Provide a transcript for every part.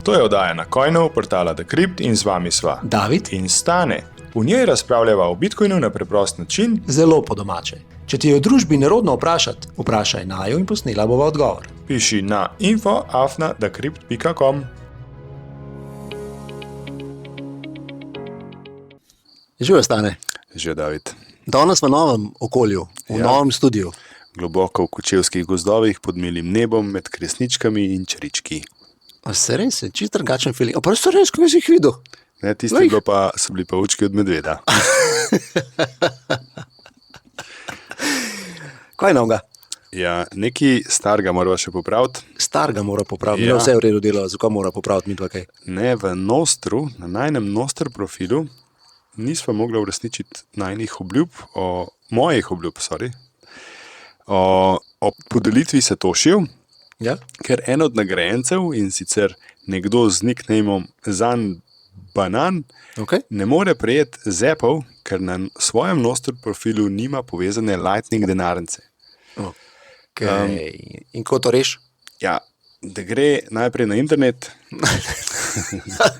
To je oddaja na Coinov, portala Decrypt in z vami sva David in Stane. V njej razpravljava o Bitcoinu na preprost način. Zelo po domače. Če ti je v družbi nerodno vprašati, vprašaj naju in posnela bova odgovor. Piši na info@decrypt.com. Živijo, Stane. Že David. Danes v novem okolju, v novem studiu. Globoko v kočevskih gozdovih pod milim nebom med kresničkami in črički. A se res je, čisto drugačen feeling. A pa so res, ko si jih videl? Ne, tisti so bili pa učki od medveda. Kaj je novega? Ja, nekaj starega morava še popraviti. Starega mora popraviti, Ja. ne vse v redu dela, zakaj mora popraviti midva kaj? Ne, v Nostru, na najnem Nostr profilu, nisva mogla uresničiti najnih obljub, mojih obljub, o podelitvi satošijev, Ja? ker en od nagrajencev, in sicer nekdo z nicknameom Zan Banan, Okay. ne more prejeti zepov, ker na svojem Nostr profilu nima povezane Lightning denarnice. Okay. In ko to reš? Ja, da gre najprej na internet.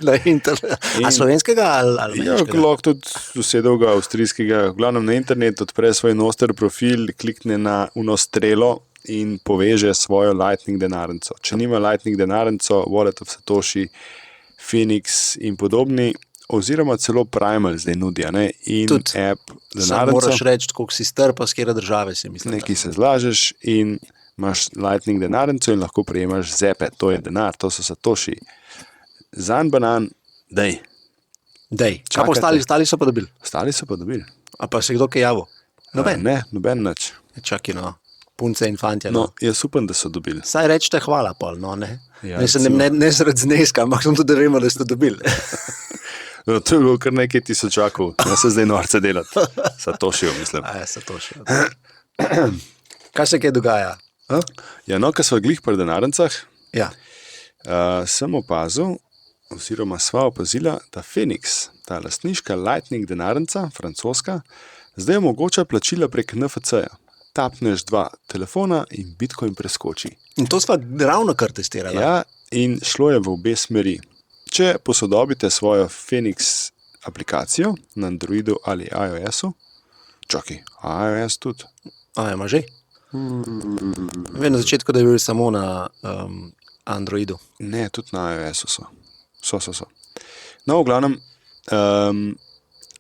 Na internet. A slovenskega ali Ja, nemškega? lahko tudi sosedovega avstrijskega, v glavnem na internet odpre svoj Nostr profil, klikne na uno strelo in poveže svojo Lightning denarnico. Če nima Lightning denarnico, Wallet of Satoshi, Phoenix in podobni, oziroma celo Primal zdaj nudi, ne? In Tudi. app Sam denarnico, moraš reči, koliko si star, pa s kjere države si mislim. nekaj se zlažeš in imaš Lightning denarnico in lahko prejemaš zepe, to je denar, to so Satoshi. Zan Banan, dej. Dej, kaj Čakajte. pa ostali so pa dobili? Ostali so pa dobili. A pa se kdo kaj javil? Noben. Ne, noben nič. Čakaj, no. Punce in fantje. No, jaz upam, da so dobili. Saj rečete hvala, pol, no, ne? Ja, ne, recimo. ne zaradi zneska, ampak samo tudi, da vemo, da ste dobili. No, to je bilo kar nekaj tisočakov, da se zdaj norce delati. Satošijo, mislim. A ja, se to še. Kaj se kaj dogaja? A? Ja, no, ko smo glih pri denarnicah, Ja. sem opazil, oziroma sva opazila, da Phoenix, ta lastniška Lightning denarnica, francoska, zdaj omogoča plačila prek NFC-ja. Tapneš 2 telefona in Bitcoin preskoči. In to sva ravno kar testirala. Ja, in šlo je v obe smeri. Če posodobite svojo Phoenix aplikacijo na Androidu ali iOS-u, čakaj, iOS tudi. A, ima že? Vem na začetku, da je bil samo na Androidu. Ne, tudi na iOS-u so. So. No, v glavnem,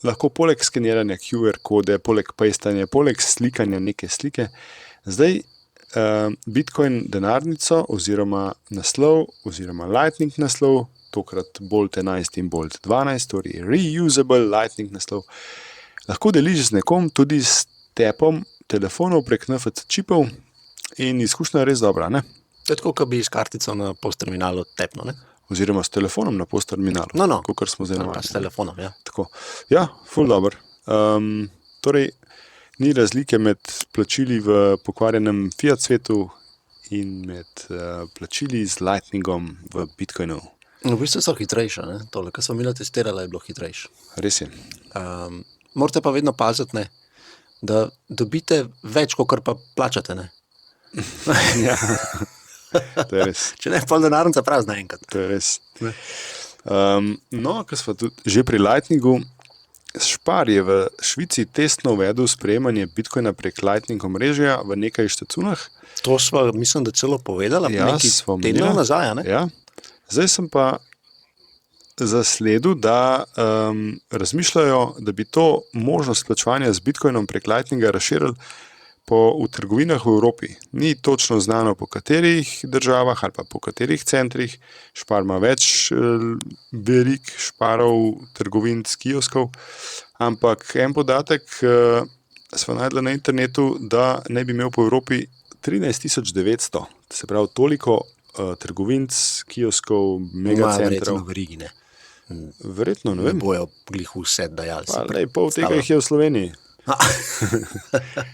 lahko poleg skeniranja QR kode, poleg pastanja, poleg slikanja neke slike, zdaj Bitcoin denarnico oziroma naslov, oziroma Lightning naslov, tokrat Bolt 11 in Bolt 12, torej reusable Lightning naslov, lahko deliš z nekom tudi s tepom telefonov prek NFC čipov in izkušnja je res dobra, ne? To je tako, kot bi s kartico na postterminalu tepno, ne? Oziroma s telefonom na postterminalu, No. kakor smo zdaj Pa navadni. s telefonom, ja. Tako. Ja, ful dober. Torej, ni razlike med plačili v pokvarjenem fiat svetu in med plačili z Lightningom v Bitcoinu. V bistvu so hitrejše, ne? Tole, kar smo mi testirali, je bilo hitrejše. Res je. Morate pa vedno paziti, ne? Da dobite več, kot pa plačate, ne? Ja. To je res. Če ne, pol denarnica prazna enkrat. To je res. No, ko smo tudi že pri Lightningu, Špar je v Švici testno uvedel sprejemanje Bitcoina prek Lightning omrežja v nekaj štacunah. To sva, mislim, da celo povedala, Ja, nekaj sva tednov omenila. nazaj, a ne? Ja. Zdaj sem pa zasledil, da razmišljajo, da bi to možnost plačevanja z Bitcoinom prek Lightninga razširili v trgovinah v Evropi. Ni točno znano, po katerih državah ali pa po katerih centrih. Špar ima več verik šparov, trgovinc, kioskov, ampak en podatek smo najdli na internetu, da ne bi imel po Evropi 13.900, se pravi toliko trgovinc, kioskov, megacentrov. Verjetno verigi, ne. Verjetno, ne Ne vem. bojo glih vse dajali. Pa, lej, pol tega jih je v Sloveniji.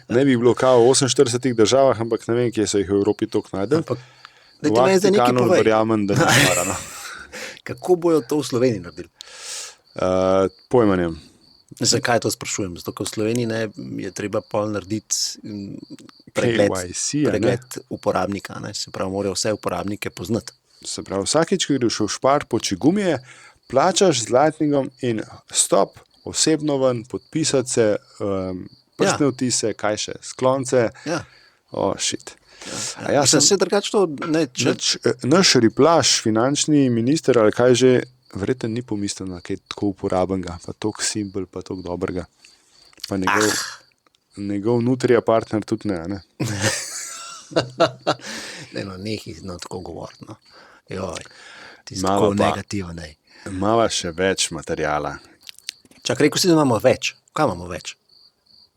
Ne bi bilo kao v 48 državah, ampak ne vem, kje so jih v Evropi toliko najdel. Ampak, V dajte meni zdaj nekaj Vatikanu povej. verjamem, da ni marano. Kako bojo to v Sloveniji naredili? Pojma nimam. Zakaj to sprašujem? Zato, ker v Sloveniji ne, je treba pol narediti pregled, KYC, a ne? pregled uporabnika. Ne? Se pravi, morajo vse uporabnike poznati. Se pravi, vsakeč, ko greš v Spar poči gumije, plačaš z Lightningom in stop, osebno ven, podpisati se, prstne vtise, kaj še, sklonce. Ja. Shit. Ja, mislim, se drugače to, ne, Naš riplaš, finančni minister, ali kaj že, verjetno ni pomislil na kaj tako uporabenega, pa toliko simpel, pa toliko dobrega. Pa njegov nutrija partner tudi ne. Ne, no, nekaj, no, tako govoriti, no. Joj, ti si Malo tako pa. negativen, ne. Mava še več materijala. Čak, rekel si, da imamo več. Kaj imamo več?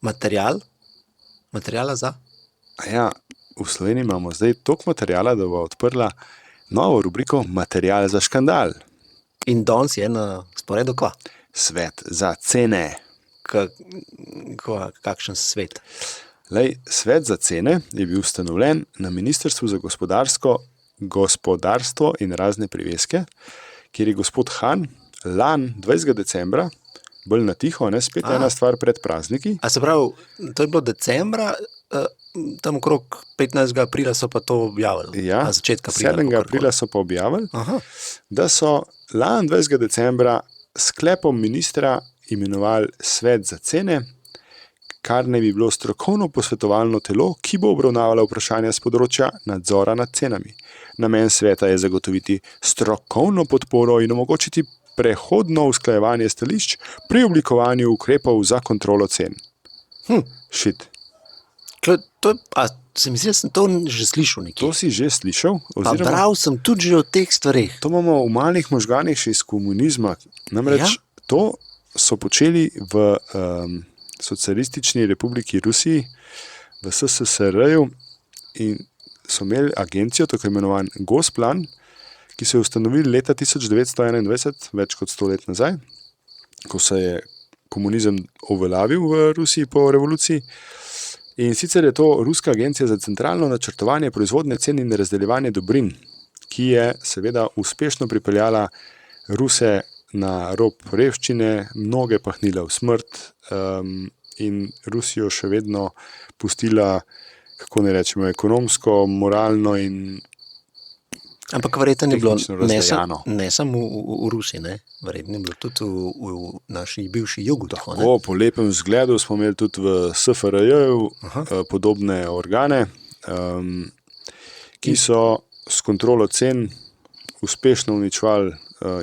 Materijala za? Ja, v Sloveniji imamo zdaj toliko materijala, da bo odprla novo rubriko Material za škandal. In danes je na sporedu kva? Svet za cene. Kakšen svet? Lej, svet za cene je bil ustanovljen na Ministrstvu za gospodarstvo in razne priveske, kjer je gospod Han lani 20. decembra, bolj na tiho, ne, spet ena stvar pred prazniki. A se pravi, to je bilo decembra, tam okrog 15. aprila so pa to objavili. Ja, začetka aprila. 7. aprila so pa objavili, Aha. da so lani 20. decembra sklepom ministra imenovali svet za cene, kar naj bi bilo strokovno posvetovalno telo, ki bo obravnavalo vprašanja z področja nadzora nad cenami. Namen sveta je zagotoviti strokovno podporo in omogočiti prehodno usklajevanje stališč pri oblikovanju ukrepov za kontrolo cen. Shit. Se mi zdi, da sem to že slišal nekje. To si že slišal? Pa bral sem tudi že o teh stvareh. To imamo v malih možganih še iz komunizma. Namreč to so počeli v Socialistični republiki Rusiji, v SSSR-ju, in so imeli agencijo, tako imenovan Gosplan, ki so jo ustanovili leta 1921, več kot 100 let nazaj, ko se je komunizem uveljavil v Rusiji po revoluciji. In sicer je to Ruska agencija za centralno načrtovanje proizvodne cen in razdeljevanje dobrin, ki je seveda uspešno pripeljala Ruse na rob revščine, mnoge pahnila v smrt, in Rusijo še vedno pustila, kako ne rečemo, ekonomsko, moralno in ampak verjetno ni bilo razdejano. ne samo v Rusiji, ne? Verjetno je bilo tudi v naši bivši jugu. Tako, po lepem vzgledu smo imeli tudi v SFRJ podobne organe, ki so s kontrolo cen uspešno uničevali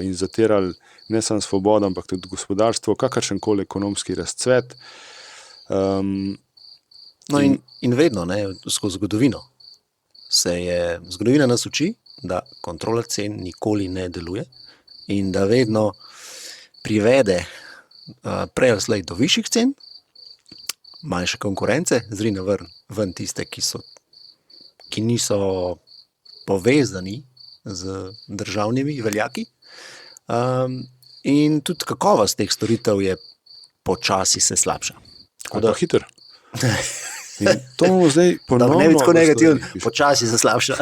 in zatirali ne samo svobodo, ampak tudi gospodarstvo, kakršenkoli ekonomski razcvet. In vedno, ne, skozi zgodovino zgodovina nas uči, da kontrola cen nikoli ne deluje in da vedno privede prej ali slej do višjih cen, manjše konkurence, zrine ven tiste, ki niso povezani z državnimi veljaki. In tudi kakovost teh storitev je počasi se slabša. Tako da hiter. In to bomo zdaj ponovno... Ne bi tako negativen, počasi se slabša.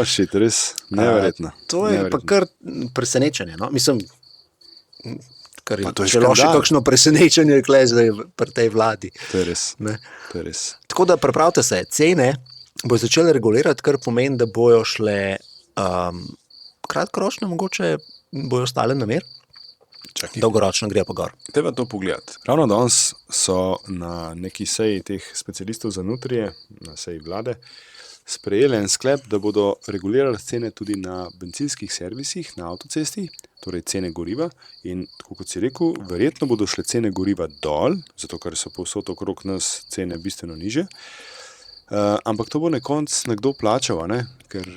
Shit, res neverjetno. To je pa kar presenečenje, no? Mislim, kar je to je celo še škandal. kakšno presenečenje je zdaj pri tej vladi. To je res. Ne. To je res. Tako da pripravite se, cene bojo začele regulirati, kar pomeni, da bojo šle kratkoročno, mogoče bojo ostale na mer, dolgoročno gre pa gor. Treba to pogledati. Ravno danes so na neki seji teh specialistov za nutrije, na seji vlade, sprejeli en sklep, da bodo regulirali cene tudi na bencinskih servisih, na avtocesti, torej cene goriva, in tako kot si rekel, verjetno bodo šle cene goriva dol, zato ker so povsod okrog nas cene bistveno niže, ampak to bo na koncu nekdo plačal, ne? Ker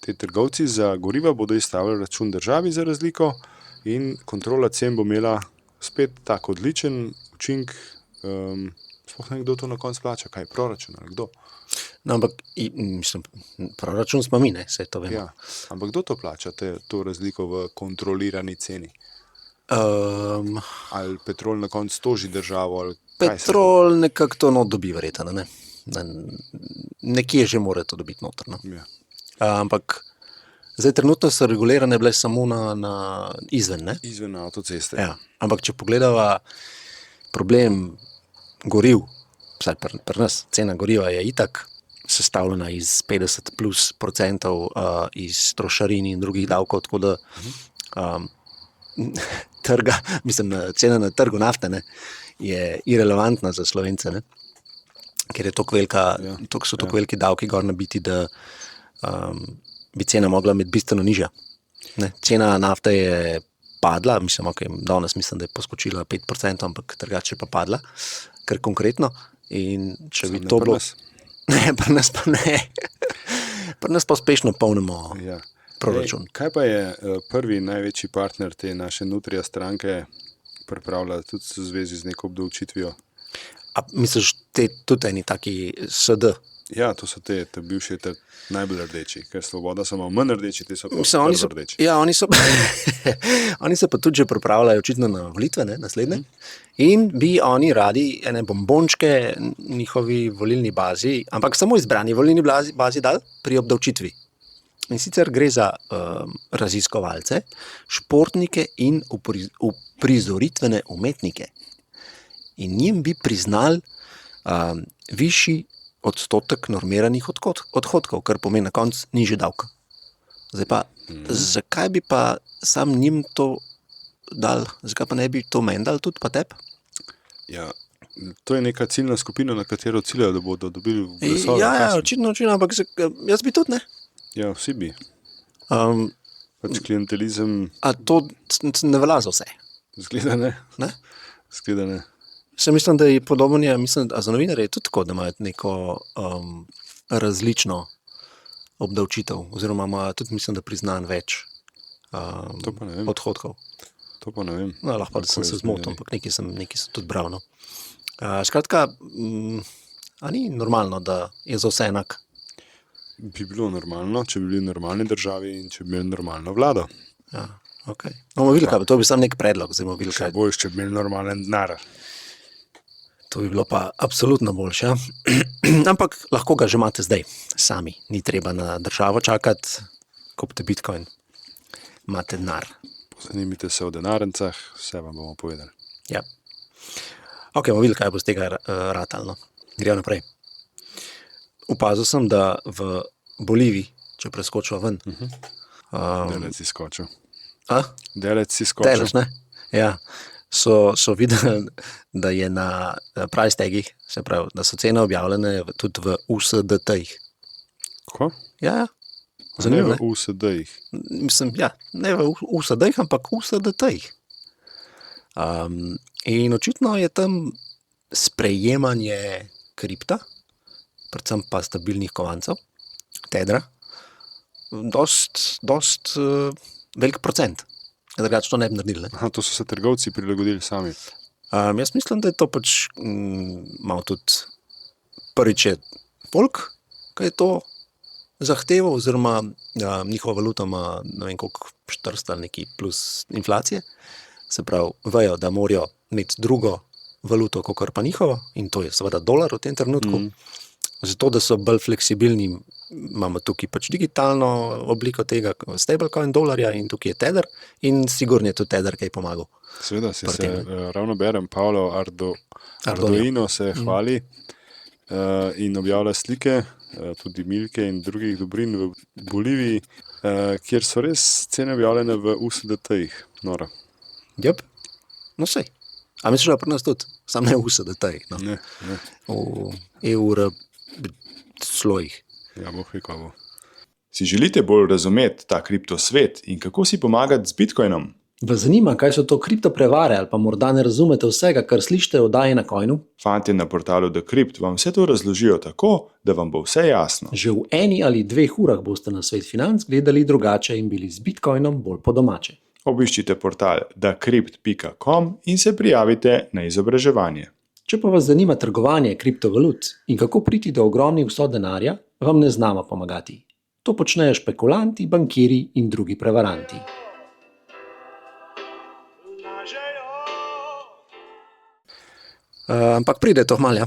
te trgovci za goriva bodo izstavili račun državi za razliko in kontrola cen bo imela spet tak odličen učink, sploh nekdo to na koncu plača, kaj je proračun ali kdo. No, ampak, mislim, proračun smo mi, ne, vse to vemo. Ja, ampak kdo to plača, to razliko v kontrolirani ceni? Ali Petrol na koncu toži državo? Ali Petrol nekako to dobi verjetno, ne? Nekje že mora to dobiti noter, no? Ja. Ampak zdaj trenutno so regulirane bile samo na izven, ne? Izven avtoceste. Ja, ampak če pogledava problem goriv, vsaj pri nas, cena goriva je itak sestavljena iz 50+% iz trošarin in drugih davkov, tako da cena na trgu nafte, ne, je irelevantna za Slovence, ne, ker je tako veliki davki gor nabiti, da bi cena mogla biti bistveno nižja. Ne, cena nafte je padla, danes mislim, da je poskočila 5%, ampak drugače pa padla, ker konkretno. In če bi to bilo... Ne, pri nas pa ne. Pri nas pa uspešno polnimo proračun. Kaj pa je prvi največji partner te naše Nutrija stranke pripravlja tudi v zvezi z neko obdavčitvijo? A misliš, tudi eni taki SD? Ja, to so te bivši najbolj rdeči, ker Svoboda so malo manj rdeči, te so pa prvo rdeči. Ja, oni se pa tudi že pripravljajo očitno na volitve, ne, naslednje. In bi oni radi ene bombončke njihovi volilni bazi, ampak samo izbrani volilni bazi dali pri obdavčitvi. In sicer gre za raziskovalce, športnike in uprizoritvene umetnike. In njim bi priznali višji odstotek normiranih odhodkov, kar pomeni na koncu nižji davek. Zdaj pa, zakaj bi pa sam njim to dal, zakaj pa ne bi to meni dal tudi pa tebi? Ja, to je neka ciljna skupina, na katero ciljajo, da bodo dobili glasove. Ja, očitno, ampak jaz bi tudi, ne? Ja, vsi bi. Pač klientelizem... A to ne velja za vse? Zgleda ne. Ne? Zgleda ne. Se mislim, da je podobno, a za novinarje je tudi tako, da imajo neko različno obdavčitev, oziroma imajo tudi, mislim, da priznan več odhodkov. To pa ne vem. No, lahko, da sem se zmotil, ampak nekaj sem tudi bral. No. Skratka, a ni normalno, da je za vse enak? Bi bilo normalno, če bi bili v normalni državi in če bi imeli normalno vlado. Ja, ok. No, to bi sam nek predlog. Še boljš, če bi imeli normalen denar. To bi bilo pa absolutno boljše. Ampak lahko ga že imate zdaj, sami. Ni treba na državo čakati, kupite Bitcoin. Imate denar. Pozanimite se o denarnicah, vse vam bomo povedali. Ja. Ok, bomo videli, kaj bo z tega ratalno. Gremo naprej. Opazil sem, da v Boliviji, če preskočiva ven... Delec si skočil. A? Delec si skočil. Delec, ne? Ja. So videli, da je na price tagih, se pravi, da so cene objavljene tudi v USDT-jih. Ko? Ja. Zanimivo, ne v USD-jih. Mislim, ja, ne v USD-jih, ampak USDT-jih. In očitno je tam sprejemanje kripta, predvsem pa stabilnih kovancev, tedra, dost velik procent. Drugače to ne bi naredili. Ne? Aha, to so se trgovci prilagodili sami. Jaz mislim, da je to pač malo tudi prvič je folk, kaj je to zahteval, oziroma njihova valuta ima ne vem koliko 400 ali neki plus inflacije. Se pravi, vejo, da morajo imeti drugo valuto, kakor pa njihovo, in to je seveda dolar v tem trenutku. Zato, da so bolj fleksibilni, imamo tukaj pač digitalno obliko tega stablecoin dolarja in tukaj je Tether in sigurno je tudi Tether, kaj je pomagal. Seveda ravno berem, Paolo Ardoino se hvali in objavlja slike, tudi Milke in drugih dobrin v Boliviji, kjer so res cene objavljene v USDT-jih. Nora. Jep, no sej. A misliš, da pri nas tudi? Sam ne v USDT-jih. No. Ne. V evro slojih. Ja, boh ve, kaj bo. Si želite bolj razumeti ta kriptosvet in kako si pomagati z Bitcoinom? Vas zanima, kaj so to kriptoprevare ali pa morda ne razumete vsega, kar slišite o oddaji na Coinu? Fantje na portalu Decrypt vam vse to razložijo tako, da vam bo vse jasno. Že v 1 ali 2 urah boste na svet financ gledali drugače in bili z Bitcoinom bolj po domače. Obiščite portal decrypt.com in se prijavite na izobraževanje. Če pa vas zanima trgovanje kriptovalut in kako priti do ogromnih vsot denarja, vam ne znamo pomagati. To počnejo špekulanti, bankiri in drugi prevaranti. Ampak pride to malja,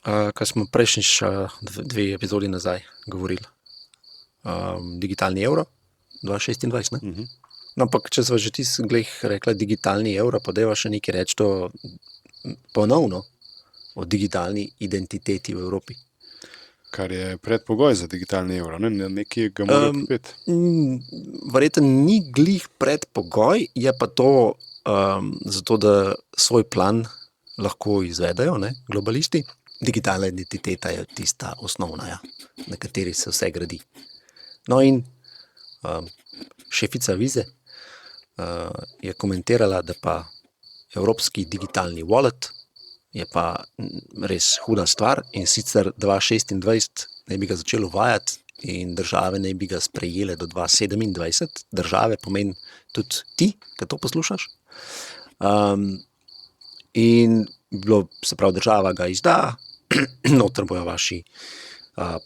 kar smo prejšnjič 2 epizodi nazaj govorili. Digitalni evro 2026, ne? No, ampak če sva že rekla digitalni evro, pa deva še nekaj reči to ponovno o digitalni identiteti v Evropi. Kar je predpogoj za digitalni evro. Nekje ga mora kupiti. Verjetno ni glih predpogoj, je pa to zato, da svoj plan lahko izvedejo, ne, globalisti. Digitalna identiteta je tista osnovna, ja, na kateri se vse gradi. No in šefica Vize je komentirala, da pa evropski digitalni wallet je pa res huda stvar in sicer 2026 naj bi ga začelo uvajati in države naj bi ga sprejele do 2027. Države pomeni tudi ti, ki to poslušaš. In bilo, se pravi, država ga izda, noter bojo vaši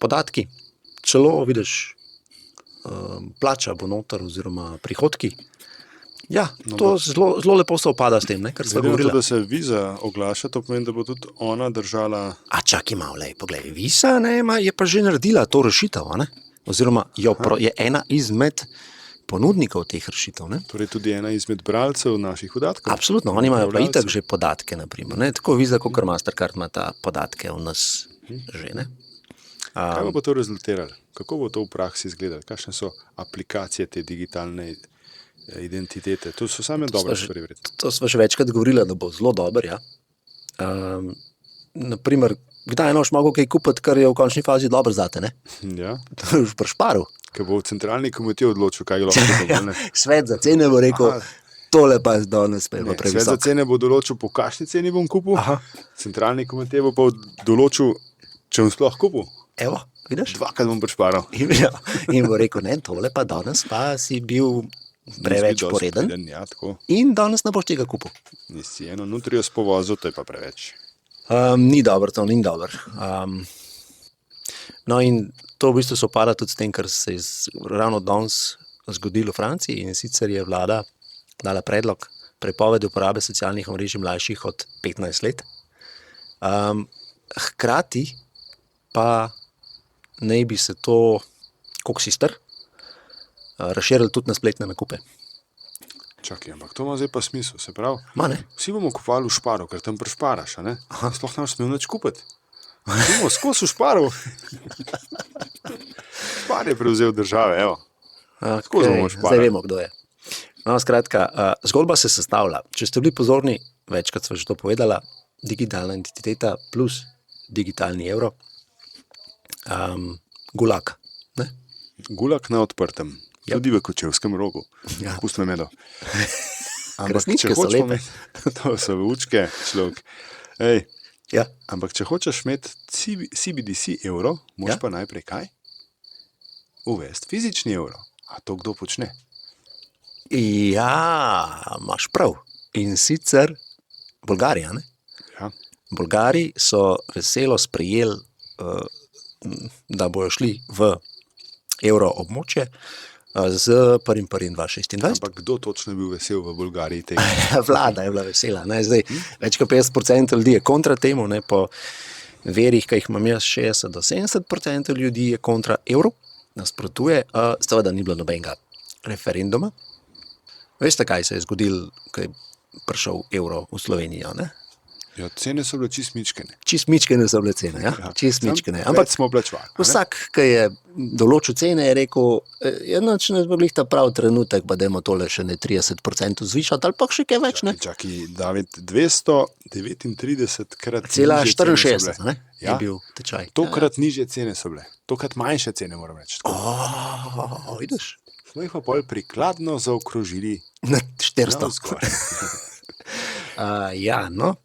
podatki, celo vidiš, plača bo noter oziroma prihodki. Ja, to zelo lepo se opada s tem, ne, kar sva govorila. Da se Viza oglaša, to pomeni, da bo tudi ona držala... A čakaj malo, poglej, Visa je pa že naredila to rešitev, ne? Oziroma je ena izmed ponudnikov teh rešitev. Ne? Torej tudi ena izmed bralcev naših podatkov. Absolutno, oni imajo pa itak že podatke, naprimer, ne? Tako Visa, kot Mastercard ima ta podatke o nas že. Ne? Kaj bo to rezultiralo? Kako bo to v praksi izgledalo? Kakšne so aplikacije te digitalne identitete? To so same dobre stvari. To smo še večkrat govorili, da bo zelo dober. Ja. Naprimer, kdaj enoš mogo kaj kupiti, kar je v končni fazi dobro zate, ne? Ja. To je už prešparil. Ker bo centralni komitej odločil, kaj lahko kupiti. Ja, svet za cene bo rekel, tole pa danes pa je pa previsok. Svet za cene bo določil, po kakšni ceni bom kupil. Aha. Centralni komitej bo pa določil, če bom sploh kupil. Evo, vidiš? Dvakrat bom prešparal. In bo rekel, ne, tole pa danes pa si bil preveč poreden. Ja, in danes ne boš tega kupil. Nisi eno nutrijo spovozil, to je pa preveč. Ni dobro, to ni dobro. No in to v bistvu se opada tudi s tem, kar se je ravno danes zgodilo v Franciji, in sicer je vlada dala predlog prepovedi uporabe socialnih omrežij mlajših od 15 let. Hkrati pa naj bi se to, koliko si star, razširili tudi na spletne nakupe. Čakaj, ampak to ima zdaj pa smisel, se pravi. Vsi bomo kupovali v Šparu, ker tam prešparaš, a ne? Sploh ne boš smel nič kupiti. Bomo skozi v Šparu. Špar je prevzel države, evo. Zdaj vemo, kdo je. No, skratka, zgodba se sestavlja. Če ste bili pozorni, večkrat sva že to povedala, digitalna identiteta plus digitalni evro, gulag. Ne? Gulag na odprtem. Tudi v Kočevskem rogu. Ja. Pustme medo. Resničke so lepe. To so učke, človek. Ej, ja. Ampak če hočeš imeti CBDC evro, moraš pa najprej kaj? Uvesti fizični evro. A to kdo počne? Ja, imaš prav. In sicer Bolgarija, ne? Ja. Bolgari so veselo sprejeli, da bojo šli v evro območje z 1.1.2026. Ampak kdo točno je bil vesel v Bolgariji tega? Vlada je bila vesela. Ne? Zdaj, več kot 50% ljudi je kontra temu, ne? Po verih, ki jih imam jaz, 60 do 70% ljudi je kontra evru, nasprotuje, seveda ni bilo nobenega referenduma. Veste, kaj se je zgodilo, ko je prišel evro v Slovenijo, ne? Ja, cene so bile čist mičkene. Čist mičkene so bile cene, ja? Čist mičkene. Ampak smo plačevali. Vsak, ki je določil cene, je rekel, če ne bo glih ta prav trenutek, pa dajmo tole še ne 30% zvišati, ali pa še kaj več, ne? Čakaj, David, 239 krat cela nižje cene 64, so bile. ne? Je bil tečaj. Tokrat nižje cene so bile. Tokrat manjše cene, moram reči. Vidiš? Smo jih pa bolj prikladno zaokrožili na 400. Ja, no.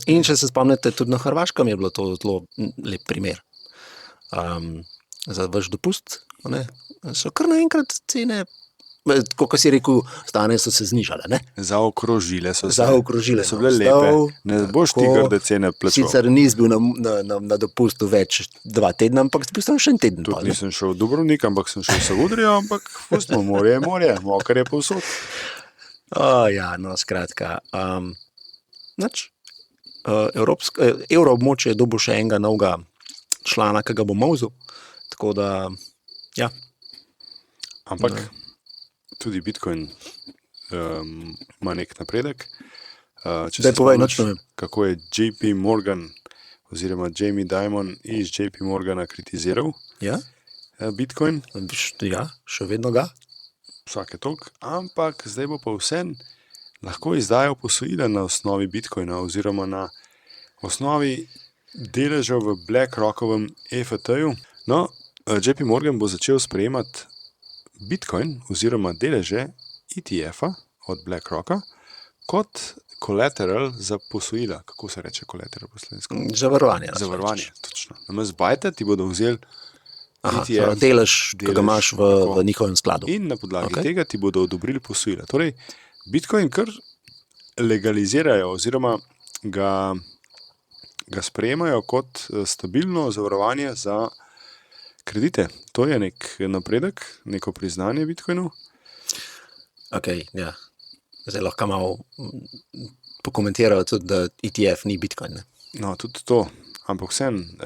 In če se spomnite, tudi na Hrvaškem je bilo to zelo lep primer. Za vaš dopust, ne, so kar naenkrat cene, kot si rekel, stane so se znižale, ne? Zaokrožile so se. Zaokrožile so bile lepe. Ne boš ti grde cene plačal. Sicer nis bil na dopustu več 2 tedna, ampak bil sem še en teden. Tudi nisem šel v Dubrovnik, ampak sem šel v Savudrijo, ampak pustimo, morje je morje, mokar je povsod. Ja, no, skratka. Evroobmočje je dobil še enega novega člana, ki ga bo molzil. Tako da, ja. Ampak tudi Bitcoin ima nek napredek. Če se spomniš, kako je JP Morgan oziroma Jamie Dimon iz JP Morgana kritiziral Ja, Bitcoin, ja, še vedno ga. vsake toliko, ampak zdaj bo pa vsem lahko izdajal posojila na osnovi Bitcoina oziroma na osnovi deležev v BlackRockovem EFT-ju. No, JP Morgan bo začel sprejemati Bitcoin oziroma deleže ETF-a od BlackRocka kot collateral za posojila. Kako se reče collateral po slovensko? Zavarovanje. Zavarovanje, točno. Namesto bajta ti bodo vzeli Aha, delež, ki ga imaš v njihovem skladu. in na podlagi tega ti bodo odobrili posojila. Torej, Bitcoin kar legalizirajo oziroma ga sprejemajo kot stabilno zavarovanje za kredite. To je nek napredek, neko priznanje Bitcoinu. Ja. Zdaj lahko malo pokomentirajo tudi, da ETF ni Bitcoin. Ne? No, tudi to, ampak vsem,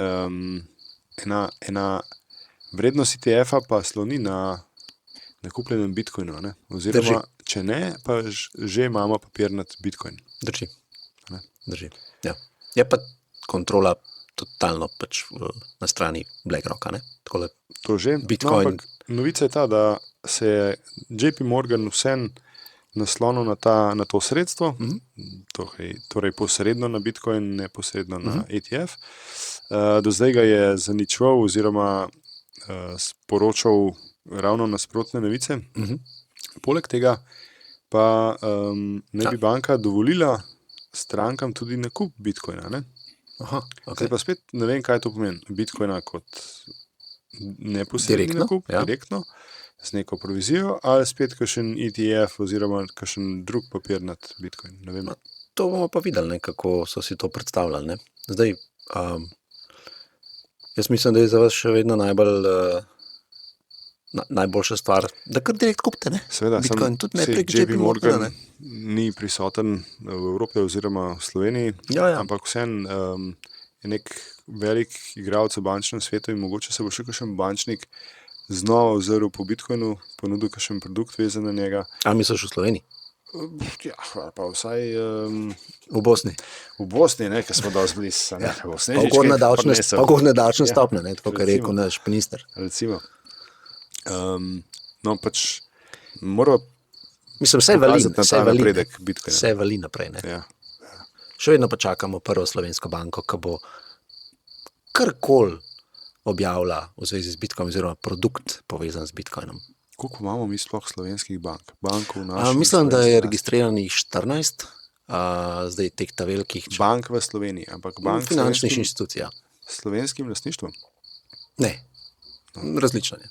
ena vrednost ETF-a pa sloni na nakupljenem Bitcoinu, ne? Oziroma, če ne, pa že imamo papirnat Bitcoin. Drži. Ne? Drži. Ja. Je pa kontrola totalno pač na strani BlackRocka. Ne? Takole, To že. Bitcoin. No, ampak novica je ta, da se je JP Morgan vsem naslonil na to sredstvo, torej posredno na Bitcoin, neposredno na ETF. Do zdaj ga je zaničeval oziroma sporočal ravno nasprotne novice. Poleg tega pa ne bi banka dovolila strankam tudi nakup Bitcoina. Ne? Aha, Zdaj pa spet ne vem, kaj to pomeni. Bitcoina kot neposredni Direktno, nakup, ja. direktno, z neko provizijo, ali spet kakšen ETF oziroma kakšen drug papirnat Bitcoin. Ne vem. To bomo pa videli, ne, kako so si to predstavljali. Ne. Zdaj, jaz mislim, da je za vas še vedno najboljša stvar, da kar direkt kupite. Seveda, Bitcoin, tudi ne prek JP Morgan ne. ni prisoten v Evropi oziroma v Sloveniji, Ja. ampak vsem je nek velik igralec v bančnem svetu in mogoče se bo še kakšen bančnik znova ozrl po Bitcoinu, ponudil kakšen produkt vezan na njega. A misliš v Sloveniji? Ja, pa vsaj V Bosni? v Bosni, ne, ker smo dosti blizu. Ja. Pa ugodne davčne stopne, ne, tako kot je rekel naš minister. Recimo. No, pač mora Mislim, vse vali, pokazati na ta napredek Bitcoina. vse vali naprej. Ne. Ja. Še vedno pa čakamo prvo slovensko banko, ki bo karkoli objavila v zvezi z Bitcoinom oziroma produkt povezan z Bitcoinom. Koliko imamo mi sploh slovenskih bank? Bankov naših, Mislim, da je slovenskih registriranih 14, zdaj teh ta velikih bank v Sloveniji, ampak bank finančnih inštitucij. Ja. slovenskim lastništvom. Ne, različno je.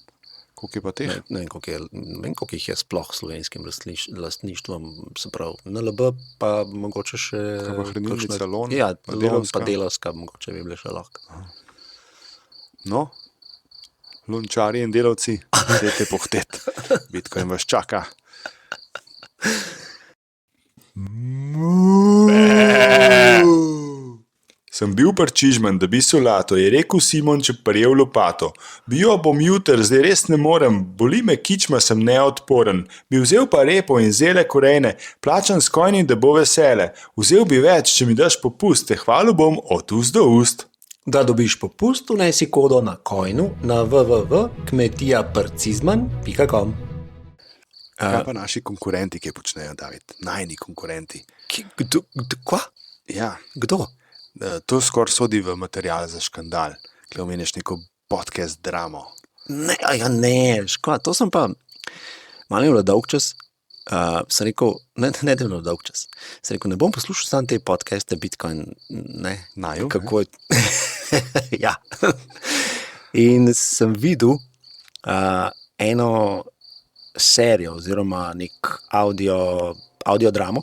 Koliko je pa teh? Ne vem, koliko jih je sploh slovenskim lastništvom, se pravi NLB, pa mogoče še Kaj pa hranilnica Lon? Ja, Pa Lon Delavska? pa Delavska, mogoče bi bile še lahko. No, lončari in delavci, dajte pohtet. Bitcoin vas čaka. Sem bil parčižman, da bi solato, je rekel Simon, če prijel lopato. Bio bom jutr, zdaj res ne morem, boli me kičma, sem neodporen. Bi vzel pa repo in zele korene, plačan s kojnim, da bo vesele. Vzel bi več, če mi daš popust, te hvalil bom od ust do ust. Da dobiš popust, vnesi kodo na Coinu na www.kmetijaparcizman.com. Kaj pa naši konkurenti, ki počnejo, David? Najni konkurenti. Kva? Ja, Kdo? to skoraj sodi v material za škandal, ki omeniš neko podcast dramo. Ne, to sem pa malo imel dolg čas. Sem rekel, ne imel dolg čas. Sem rekel, ne bom poslušal sam te podcaste Bitcoin. Ne, Naju, kako je. Ja. In sem videl eno serijo oziroma nek audiodramo.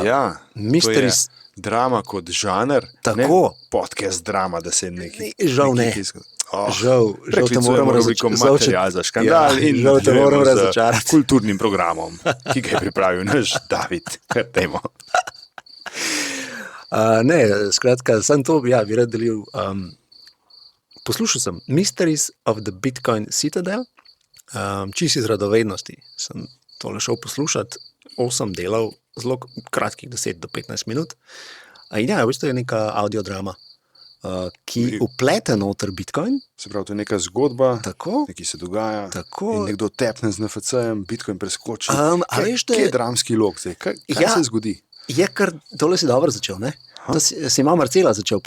Ja, Mysteries. to je drama kot žanr, Tako. ne podcast drama, da se nekaj... Žal ne. Žal te Preklicujemo moram rubriko material za škandal in žal te moram nadaljujemo z razočarati. kulturnim programom, ki ga je pripravil naš David. Dajmo. Ne, skratka, sem to bi rad delil. Poslušal sem Mysteries of the Bitcoin Citadel, čisto iz radovednosti. Sem tole šel poslušati, 8 delov, zelo kratkih 10 do 15 minut. In ja, v bistvu je neka audiodrama. ki uplete noter Bitcoin. Se pravi, to je neka zgodba, Tako, nekaj se dogaja, tako. in nekdo tepne z NFC-jem, Bitcoin preskoči. A veš, da Kje je- je dramski lok zdaj? Kaj Ja. se zgodi? Je kar, tole si dobro začel, ne? To si ima Marcela začel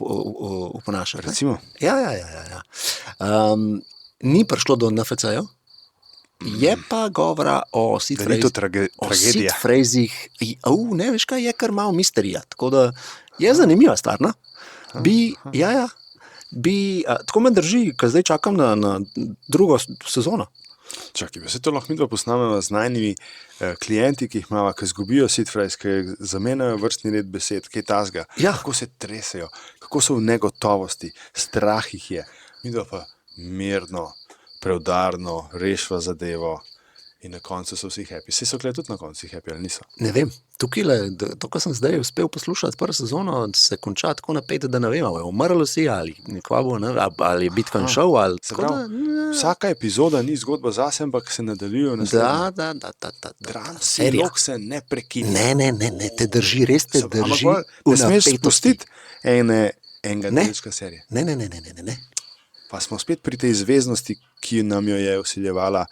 uponašati. Ne? Recimo, Ja. Ni prišlo do NFC-jev, je pa govora o seed da ni to phrase- o tragedija. seed phrasih. Ne veš kaj, je kar malo misterija. Tako da je zanimiva stvar. No? Tako me drži, ker zdaj čakam na drugo sezono. Čakaj, vse to lahko mi dva posnamemo z najnimi klienti, ki jih imamo, ki zgubijo seed phrase, ki zamenjajo vrstni red besed, kaj tasga, Ja. kako se tresejo, kako so v negotovosti, strah jih je. Mi dva pa mirno, preudarno, rešiva zadevo in na koncu so vsi happy. Vsi so tudi na koncu happy, ali niso? Ne vem, to, kar sem zdaj uspel poslušati, prvo sezono, se konča tako napet, da ne vem, ali je umrl vsi, ali nekva bo, ne, ali je Bitcoin šel. Ali, Se tako pravi, da, vsaka epizoda ni zgodba zase, ampak se nadaljuje naslednja. da. Dramski Serija. lok se ne prekine. Ne, te drži, res te Ampak drži. pol v ne smeš napetosti. spustiti enega Ne. delčka serije. Ne. Pa smo spet pri tej zveznosti, ki nam jo je vsiljevala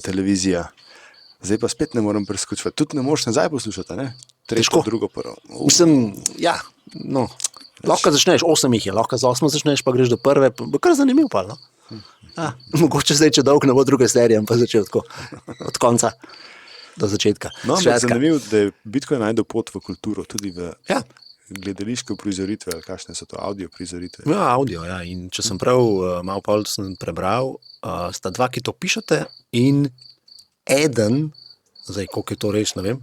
televizija. Zdaj pa spet ne morem preskočiti. Tudi ne moreš nazaj poslušati, ne? Težko. Tretje, drugo, prvo. Mislim, ja, no. Lahko začneš, 8 jih je, lahko z 8 začneš, pa greš do prve, bo kar zanimiv pa, no. Mogoče zdaj, če dolg ne bo druge serije, pa začel tako, od konca do začetka. No, ampak Skratka, zanimivo, da je Bitcoin najdel pot v kulturo, tudi v Ja. gledališke uprizoritve, ali kakšne so to audio uprizoritve. Ja, audio, ja. In če sem prav malo pol sem prebral, sta dva, ki to pišete, in eden, zdaj koliko je to res, ne vem,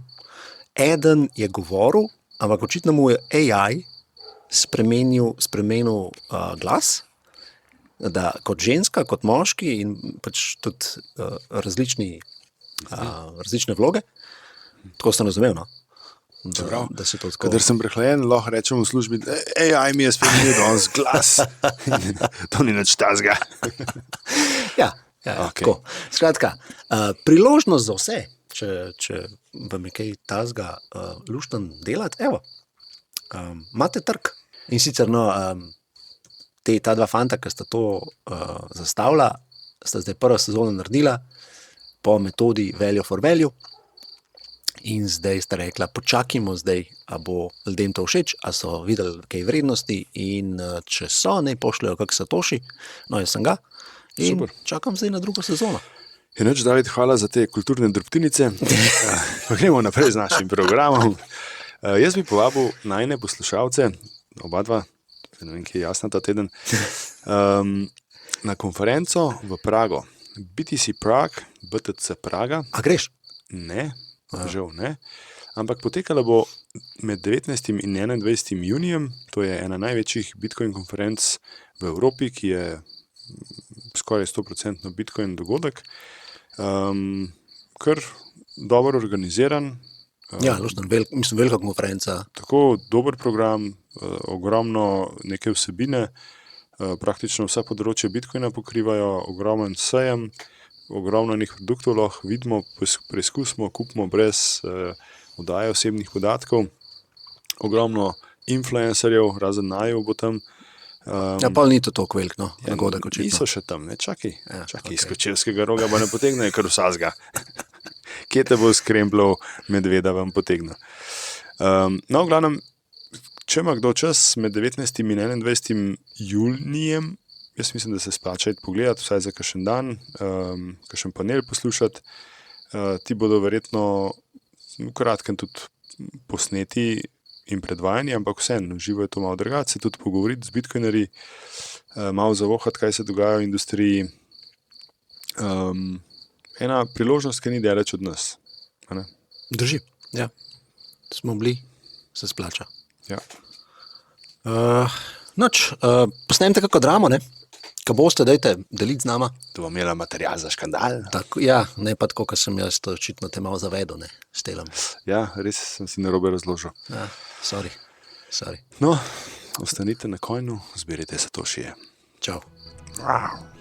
eden je govoril, ampak očitno mu je AI spremenil glas, da kot ženska, kot moški in pač tudi različne vloge. Tako sem razumel, no? Da se to tako... Kadar sem prehlajen, lahko rečem v službi, AI mi je spremenil danes glas. To ni nič tazga. Ja, Okej. tako. Skratka, priložnost za vse, če vam je kaj tazga lušten delati, evo, imate trg. In sicer, no, ta dva fanta, ki sta to zastavila, sta zdaj prvo sezono naredila po metodi value for value. In zdaj sta rekla, počakajmo zdaj, a bo ljudem to všeč, a so videli kaj vrednosti in če so, naj pošljajo kak satoši, no jaz sem ga in Super. čakam zdaj na drugo sezono. Je nič, David, hvala za te kulturne drobtinice. Pa gremo naprej z našim programom. Jaz bi povabil najne poslušalce, oba dva, ne vem, ki je jasna ta teden, na konferenco v Prago. BTC Prague, BTC Praga. A greš? Ne, žal ne. Ampak potekala bo med 19. in 21. junijem, to je ena največjih Bitcoin konferenc v Evropi, ki je skoraj 100% Bitcoin dogodek. Kar dobro organiziran. Ja, lušten, velika konferenca. Tako dober program, ogromno neke vsebine, praktično vsa področja Bitcoina pokrivajo, ogromen sejem, ogromno nekih produktov lahko vidimo, preizkusimo, kupimo brez oddaje osebnih podatkov, ogromno influencerjev, razen naju bo tam. Ja, pa ni to toliko velik, no, dogodek očitno. Niso še tam, ne, čakaj, okej. iz Kočevskega roga pa ne potegne, kar vsazga. Kje te bo skremplov medveda vam potegnil. No, v glavnem, če ima kdo čas med 19. in 21. junijem, jaz mislim, da se splača iti pogledati, vsaj za kakšen dan, kakšen panel poslušati. Ti bodo verjetno v kratkem tudi posneti in predvajani, ampak vseeno, živo je to malo drugače, se tudi pogovoriti z bitcoinerji, malo zavohati, kaj se dogaja v industriji. Ena priložnost, ki ni daleč od nas. A ne? Drži, ja. Smo bili, se splača. Ja. Posnemite kako dramo, ne? Ko boste, dajte deliti z nama. To bo imela material za škandal. Tako, ja, ne pa tako, kot sem jaz to očitno te malo zavedel, ne, s telom. Ja, res sem si narobe razložil. Ja, sorry. No, ostanite na coinu, zbirajte satošije. Čau. Wow.